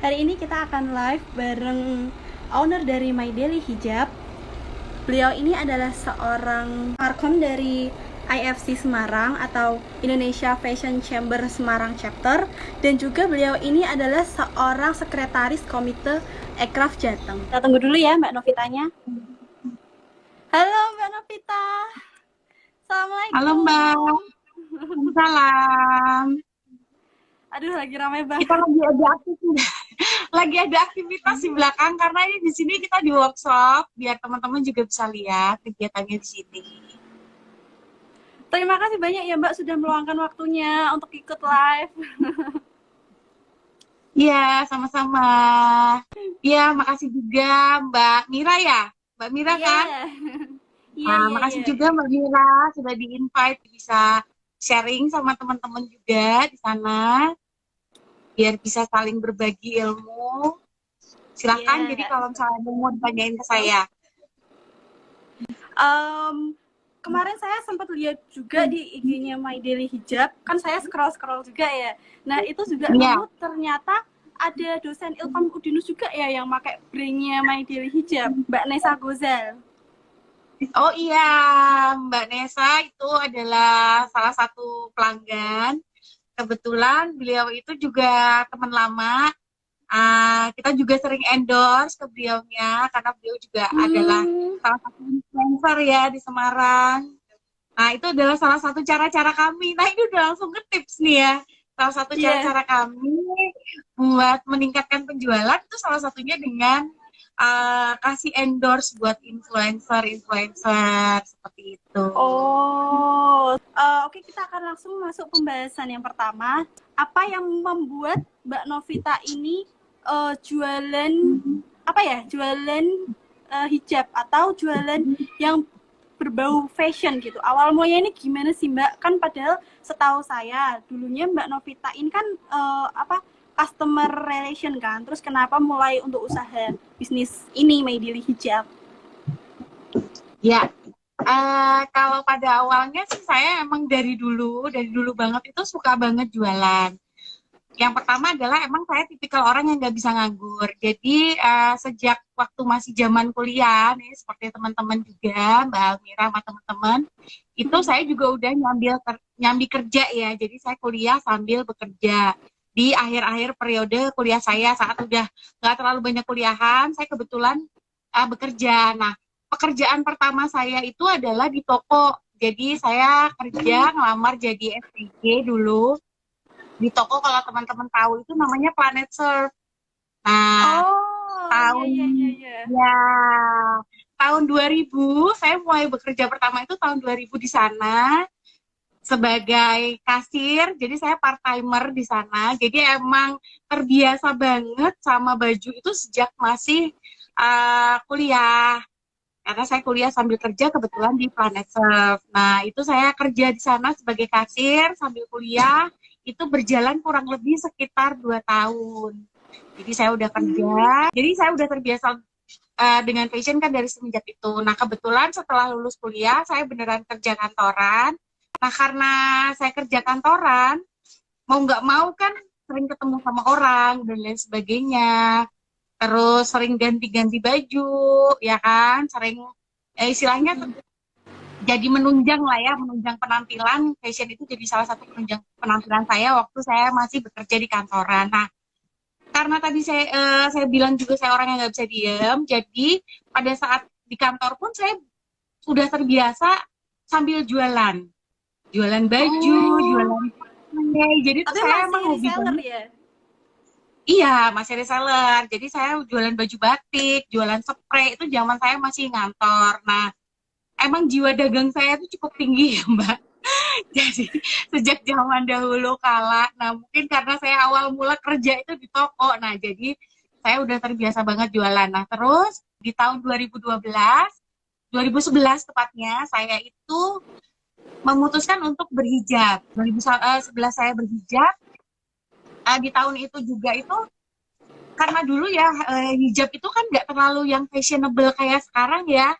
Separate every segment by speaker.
Speaker 1: Hari ini kita akan live bareng owner dari My Daily Hijab. Beliau ini adalah seorang markom dari IFC Semarang atau Indonesia Fashion Chamber Semarang Chapter, dan juga beliau ini adalah seorang sekretaris komite Ekraf Jateng. Kita tunggu dulu ya Mbak Novitanya. Halo Mbak Novita. Assalamualaikum.
Speaker 2: Halo Mbak. Salam.
Speaker 1: Aduh, lagi ramai banget.
Speaker 2: Kita lagi ada aktivitas di belakang karena ini di sini kita di workshop biar teman-teman juga bisa lihat kegiatannya di sini.
Speaker 1: Terima kasih banyak ya Mbak sudah meluangkan waktunya untuk ikut live.
Speaker 2: Iya, sama-sama. Iya, makasih juga Mbak Mira ya. Mbak Mira kan?
Speaker 1: Iya,
Speaker 2: Makasih juga Mbak Mira sudah di-invite bisa sharing sama teman-teman juga di sana. Biar bisa saling berbagi ilmu. Silakan, jadi kalau misalnya mau ditanyain ke saya.
Speaker 1: Kemarin saya sempat lihat juga di IG-nya My Daily Hijab, kan saya scroll juga ya. Nah itu juga ternyata ada dosen Ilham Udinus juga ya yang pakai brandnya My Daily Hijab, Mbak Nessa Gozal.
Speaker 2: Oh iya, Mbak Nessa itu adalah salah satu pelanggan. Kebetulan beliau itu juga teman lama. Kita juga sering endorse ke beliaunya karena beliau juga adalah salah satu influencer ya di Semarang. Nah itu adalah salah satu cara-cara kami. Nah ini udah langsung ke tips nih ya. Salah satu cara-cara kami buat meningkatkan penjualan itu salah satunya dengan kasih endorse buat influencer seperti itu.
Speaker 1: Oke, kita akan langsung masuk pembahasan yang pertama. Apa yang membuat Mbak Novita ini jualan jualan hijab atau jualan yang berbau fashion gitu. Awal mulanya ini gimana sih Mbak? Kan padahal setahu saya dulunya Mbak Novita ini kan customer relation kan. Terus kenapa mulai untuk usaha bisnis ini My Daily Hijab?
Speaker 2: Ya, kalau pada awalnya sih saya emang dari dulu banget itu suka banget jualan. Yang pertama adalah emang saya tipikal orang yang nggak bisa nganggur. Jadi sejak waktu masih zaman kuliah nih, seperti teman-teman juga, Mbak Mira sama teman-teman, itu saya juga udah nyambi kerja ya. Jadi saya kuliah sambil bekerja. Di akhir-akhir periode kuliah saya saat udah nggak terlalu banyak kuliahan, saya kebetulan bekerja. Nah, pekerjaan pertama saya itu adalah di toko. Jadi saya kerja ngelamar jadi SPG dulu di toko. Kalau teman-teman tahu itu namanya Planet Surf. Nah, tahun 2000 saya mulai bekerja pertama itu tahun 2000 di sana sebagai kasir. Jadi saya part timer di sana. Jadi emang terbiasa banget sama baju itu sejak masih kuliah. Karena saya kuliah sambil kerja kebetulan di Planet Surf. Nah, itu saya kerja di sana sebagai kasir sambil kuliah. Itu berjalan kurang lebih sekitar 2 tahun. Jadi saya udah kerja. Jadi saya udah terbiasa dengan fashion kan dari semenjak itu. Nah, kebetulan setelah lulus kuliah, saya beneran kerja kantoran. Nah, karena saya kerja kantoran, mau nggak mau kan sering ketemu sama orang dan lain sebagainya. Terus sering ganti-ganti baju, ya kan, sering istilahnya jadi menunjang lah ya, menunjang penampilan. Fashion itu jadi salah satu penunjang penampilan saya waktu saya masih bekerja di kantoran. Nah, karena tadi saya bilang juga saya orang yang nggak bisa diem, jadi pada saat di kantor pun saya sudah terbiasa sambil jualan baju, jualan jadi itu saya emang hobi banget.
Speaker 1: Ya?
Speaker 2: Iya, masih reseller. Jadi saya jualan baju batik, jualan spray, itu zaman saya masih ngantor. Nah, emang jiwa dagang saya itu cukup tinggi ya, Mbak. Jadi, sejak zaman dahulu kala. Nah, mungkin karena saya awal mula kerja itu di toko. Nah, jadi saya udah terbiasa banget jualan. Nah, terus di tahun 2011 tepatnya, saya itu memutuskan untuk berhijab. 2011 saya berhijab. Di tahun itu juga itu karena dulu ya hijab itu kan nggak terlalu yang fashionable kayak sekarang ya,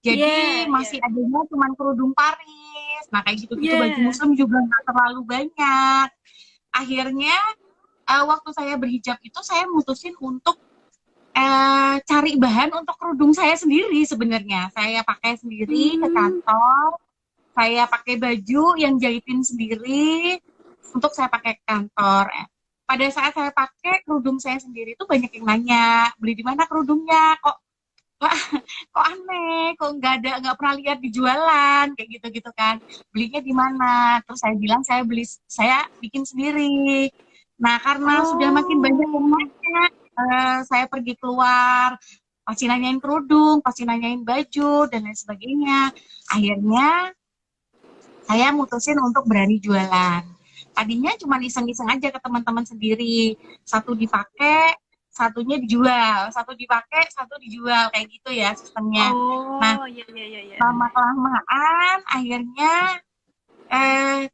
Speaker 2: jadi masih adanya cuman kerudung Paris, nah kayak gitu-gitu baju muslim juga nggak terlalu banyak. Akhirnya waktu saya berhijab itu saya mutusin untuk cari bahan untuk kerudung saya sendiri sebenarnya. Saya pakai sendiri ke
Speaker 1: Hmm.
Speaker 2: kantor, saya pakai baju yang jahitin sendiri untuk saya pakai ke kantor. Pada saat saya pakai kerudung saya sendiri itu banyak yang nanya, beli di mana kerudungnya? Kok kok aneh, kok nggak pernah lihat di jualan kayak gitu-gitu kan. Belinya di mana? Terus saya bilang saya bikin sendiri. Nah, karena sudah makin banyak yang
Speaker 1: Oh.
Speaker 2: nanya, saya pergi keluar, pasti nanyain kerudung, pasti nanyain baju dan lain sebagainya. Akhirnya saya mutusin untuk berani jualan. Tadinya cuma iseng-iseng aja ke teman-teman sendiri. Satu dipakai, satunya dijual. Satu dipakai, satu dijual. Kayak gitu ya sistemnya. Nah,
Speaker 1: Oh, ya ya ya ya.
Speaker 2: lama-kelamaan akhirnya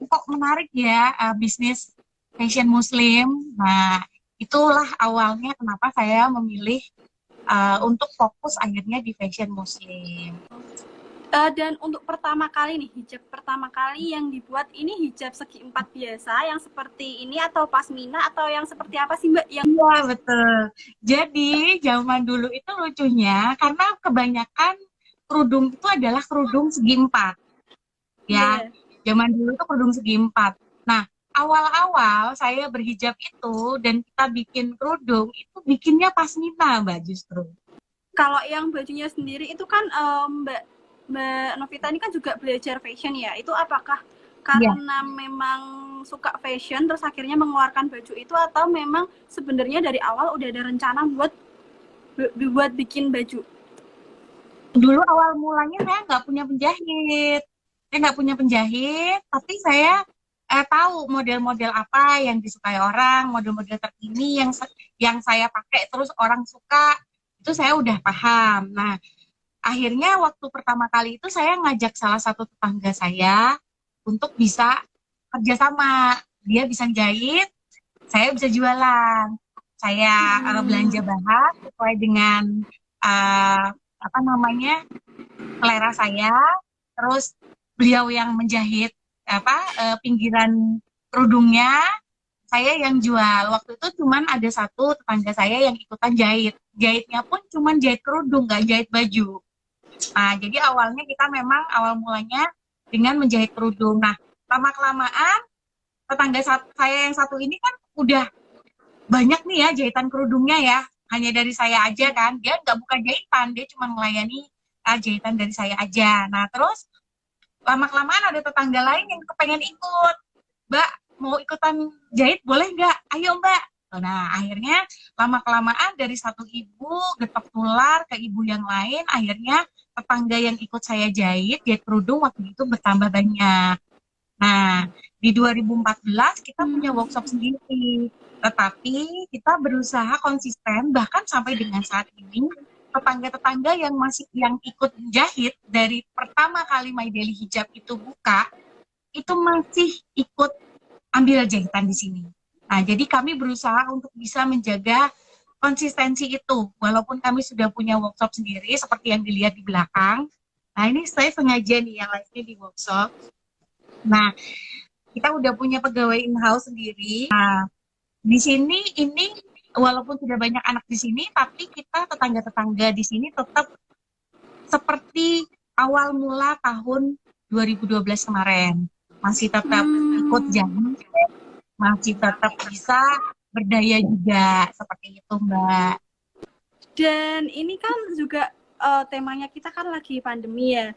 Speaker 2: kok menarik ya bisnis fashion muslim. Nah, itulah awalnya kenapa saya memilih untuk fokus akhirnya di fashion muslim.
Speaker 1: Dan untuk pertama kali nih, hijab pertama kali yang dibuat ini hijab segi empat biasa, yang seperti ini atau pasmina atau yang seperti apa sih Mbak? Yang
Speaker 2: Iya, betul. Jadi, zaman dulu itu lucunya, karena kebanyakan kerudung itu adalah kerudung segi empat. Ya,
Speaker 1: iya.
Speaker 2: zaman dulu itu kerudung segi empat. Nah, awal-awal saya berhijab itu, dan kita bikin kerudung, itu bikinnya pasmina, Mbak, justru.
Speaker 1: Kalau yang bajunya sendiri itu kan Mbak Mbak Novita ini kan juga belajar fashion ya. Itu apakah
Speaker 2: Iya.
Speaker 1: karena memang suka fashion terus akhirnya mengeluarkan baju itu atau memang sebenarnya dari awal udah ada rencana buat bikin baju?
Speaker 2: Dulu awal mulanya saya nggak punya penjahit. Saya nggak punya penjahit, tapi saya tahu model-model apa yang disukai orang, model-model terkini yang saya pakai terus orang suka, itu saya udah paham. Nah, akhirnya waktu pertama kali itu saya ngajak salah satu tetangga saya untuk bisa kerjasama. Dia bisa jahit, saya bisa jualan. Saya belanja
Speaker 1: Hmm.
Speaker 2: bahan sesuai dengan uh, apa namanya selera saya, terus beliau yang menjahit pinggiran kerudungnya, saya yang jual. Waktu itu cuman ada satu tetangga saya yang ikutan jahit. Jahitnya pun cuman jahit kerudung, nggak jahit baju. Nah, jadi awalnya kita memang awal mulanya dengan menjahit kerudung. Nah, lama-kelamaan tetangga saya yang satu ini kan udah banyak nih ya jahitan kerudungnya ya. Hanya dari saya aja kan. Dia nggak buka jahitan, dia cuma melayani jahitan dari saya aja. Nah, terus lama-kelamaan ada tetangga lain yang kepengen ikut. Mbak, mau ikutan jahit boleh nggak? Ayo Mbak. Nah, akhirnya lama-kelamaan dari satu ibu getok tular ke ibu yang lain, akhirnya tetangga yang ikut saya jahit kerudung waktu itu bertambah banyak. Nah, di 2014 kita punya workshop sendiri. Tetapi kita berusaha konsisten bahkan sampai dengan saat ini tetangga-tetangga yang ikut jahit dari pertama kali My Daily Hijab itu buka, itu masih ikut ambil jahitan di sini. Nah, jadi kami berusaha untuk bisa menjaga konsistensi itu. Walaupun kami sudah punya workshop sendiri seperti yang dilihat di belakang. Nah, ini saya sengaja nih yang live-nya di workshop. Nah, kita udah punya pegawai in-house sendiri. Nah, di sini ini walaupun sudah banyak anak di sini, tapi kita tetangga-tetangga di sini tetap seperti awal mula tahun 2012 kemarin. Masih tetap ikut
Speaker 1: Hmm.
Speaker 2: jalan, masih tetap bisa berdaya juga, seperti itu Mbak.
Speaker 1: Dan ini kan juga temanya kita kan lagi pandemi ya.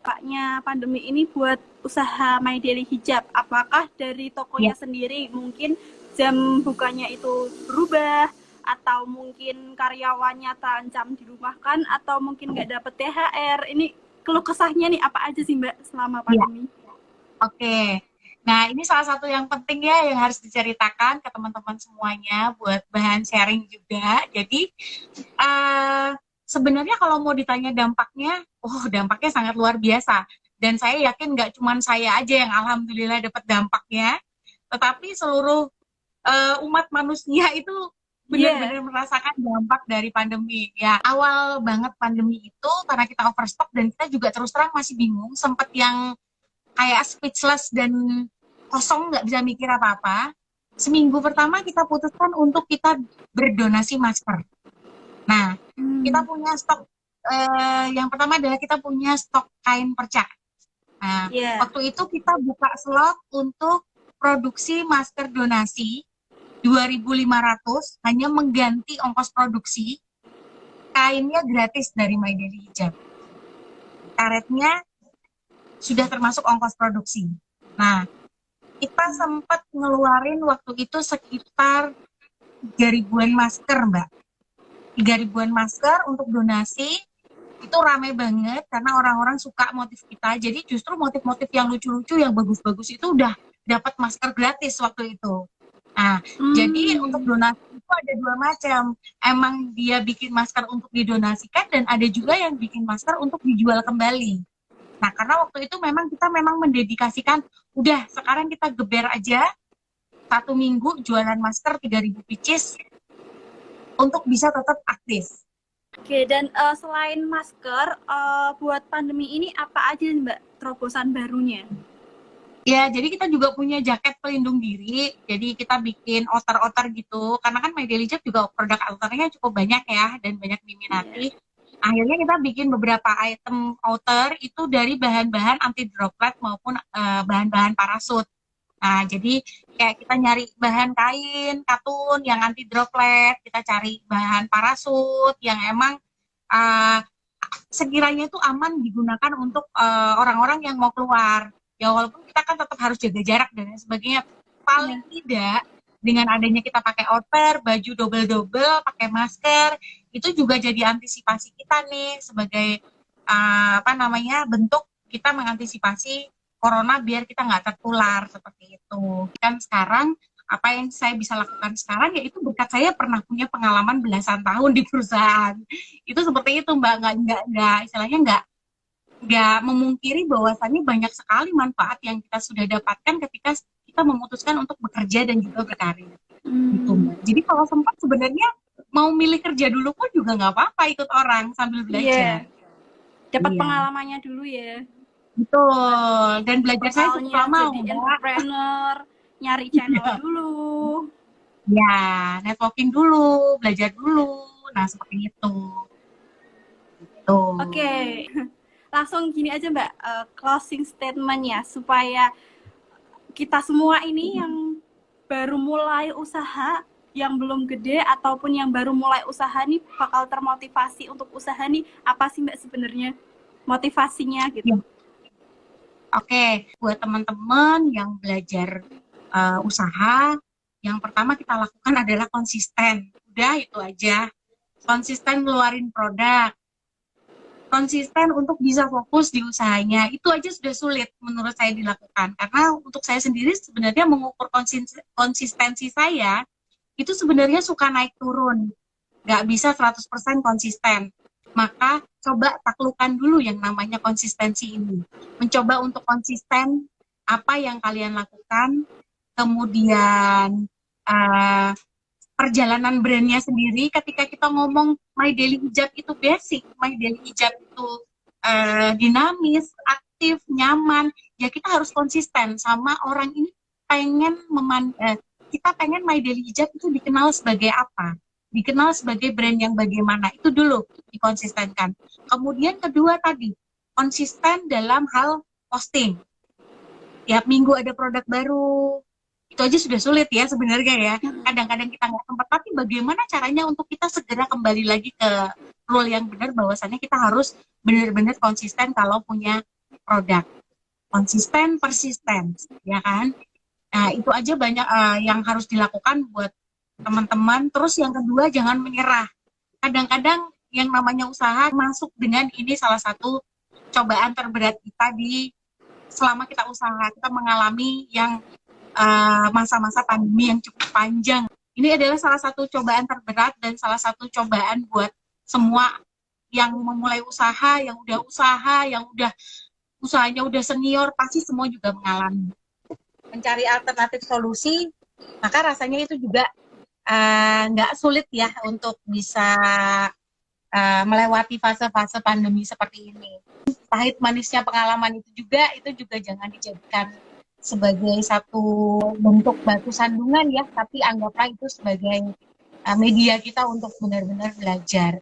Speaker 1: Paknya pandemi ini buat usaha My Daily Hijab. Apakah dari tokonya
Speaker 2: Ya,
Speaker 1: sendiri mungkin jam bukanya itu berubah atau mungkin karyawannya terancam dirumahkan atau mungkin nggak dapet THR? Ini keluh kesahnya nih apa aja sih Mbak selama
Speaker 2: ya,
Speaker 1: pandemi?
Speaker 2: oke. Nah, ini salah satu yang penting ya yang harus diceritakan ke teman-teman semuanya buat bahan sharing juga. Jadi, sebenarnya kalau mau ditanya dampaknya, dampaknya sangat luar biasa. Dan saya yakin nggak cuma saya aja yang alhamdulillah dapat dampaknya, tetapi seluruh umat manusia itu
Speaker 1: Iya.
Speaker 2: benar-benar merasakan dampak dari pandemi. Ya, awal banget pandemi itu karena kita overstock dan kita juga terus terang masih bingung, sempat yang kayak speechless dan kosong nggak bisa mikir apa-apa. seminggu pertama kita putuskan untuk kita berdonasi masker. Nah, kita punya stok, yang pertama adalah kita punya stok kain perca. Nah,
Speaker 1: Iya.
Speaker 2: waktu itu kita buka slot untuk produksi masker donasi 2.500, hanya mengganti ongkos produksi, kainnya gratis dari My Daily Hijab. Karetnya sudah termasuk ongkos produksi. Nah, kita sempat ngeluarin waktu itu sekitar 3.000-an masker, Mbak. 3.000-an masker untuk donasi. Itu rame banget karena orang-orang suka motif kita. Jadi justru motif-motif yang lucu-lucu, yang bagus-bagus itu udah dapat masker gratis waktu itu. Nah, jadi untuk donasi itu ada dua macam. Emang dia bikin masker untuk didonasikan, dan ada juga yang bikin masker untuk dijual kembali. Nah, karena waktu itu kita memang mendedikasikan, udah sekarang kita geber aja 1 minggu jualan masker 3.000 pieces untuk bisa tetap aktif.
Speaker 1: Oke, dan selain masker, buat pandemi ini apa aja Mbak terobosan barunya?
Speaker 2: Ya, jadi kita juga punya jaket pelindung diri. Jadi kita bikin outer-outer gitu. Karena kan My Daily Job juga produk outernya cukup banyak ya, dan banyak diminati. Akhirnya kita bikin beberapa item outer itu dari bahan-bahan anti droplet maupun bahan-bahan parasut. Nah, jadi kayak kita nyari bahan kain, katun yang anti droplet, kita cari bahan parasut yang emang sekiranya itu aman digunakan untuk orang-orang yang mau keluar. Ya walaupun kita kan tetap harus jaga jarak dan sebagainya. Paling tidak dengan adanya kita pakai outer, baju double-double, pakai masker, itu juga jadi antisipasi kita nih sebagai bentuk kita mengantisipasi corona biar kita nggak tertular seperti itu. Dan sekarang apa yang saya bisa lakukan sekarang yaitu berkat saya pernah punya pengalaman belasan tahun di perusahaan. Itu seperti itu Mbak, nggak istilahnya nggak memungkiri bahwasannya banyak sekali manfaat yang kita sudah dapatkan ketika kita memutuskan untuk bekerja dan juga berkarir. Gitu Mbak. Jadi kalau sempat sebenarnya mau milih kerja dulu pun juga nggak apa-apa, ikut orang sambil belajar.
Speaker 1: Dapat pengalamannya dulu ya.
Speaker 2: Betul, dan belajar saya cukup lama,
Speaker 1: jadi entrepreneur, nyari channel dulu.
Speaker 2: Ya, networking dulu, belajar dulu. Nah, seperti itu. Gitu.
Speaker 1: Oke. Langsung gini aja Mbak, closing statement-nya supaya kita semua ini yang baru mulai usaha, yang belum gede ataupun yang baru mulai usaha nih bakal termotivasi untuk usaha nih, apa sih Mbak sebenarnya motivasinya gitu?
Speaker 2: Ya. Oke, buat teman-teman yang belajar usaha, yang pertama kita lakukan adalah konsisten. Udah itu aja. Konsisten ngeluarin produk. Konsisten untuk bisa fokus di usahanya. Itu aja sudah sulit menurut saya dilakukan. Karena untuk saya sendiri sebenarnya mengukur konsistensi saya, itu sebenarnya suka naik turun. Nggak bisa 100% konsisten. Maka coba taklukkan dulu yang namanya konsistensi ini. Mencoba untuk konsisten apa yang kalian lakukan, kemudian perjalanan brandnya sendiri. Ketika kita ngomong My Daily Hijab itu basic, My Daily Hijab itu dinamis, aktif, nyaman, ya kita harus konsisten sama orang ini kita pengen My Daily Hijab itu dikenal sebagai apa, dikenal sebagai brand yang bagaimana, itu dulu dikonsistenkan. Kemudian kedua tadi, konsisten dalam hal posting. Tiap minggu ada produk baru, itu aja sudah sulit ya sebenarnya ya. Kadang-kadang kita nggak sempat, tapi bagaimana caranya untuk kita segera kembali lagi ke rule yang benar, bahwasannya kita harus benar-benar konsisten kalau punya produk. Konsisten, persisten, ya kan? Nah, itu aja banyak yang harus dilakukan buat teman-teman. Terus yang kedua, jangan menyerah. Kadang-kadang yang namanya usaha masuk dengan ini salah satu cobaan terberat kita selama kita usaha. Kita mengalami yang masa-masa pandemi yang cukup panjang. Ini adalah salah satu cobaan terberat dan salah satu cobaan buat semua yang memulai usaha, yang udah usahanya udah senior, pasti semua juga mengalami. Mencari alternatif solusi, maka rasanya itu juga nggak sulit ya untuk bisa melewati fase-fase pandemi seperti ini. Pahit manisnya pengalaman itu juga jangan dijadikan sebagai satu bentuk batu sandungan ya, tapi anggaplah itu sebagai media kita untuk benar-benar belajar.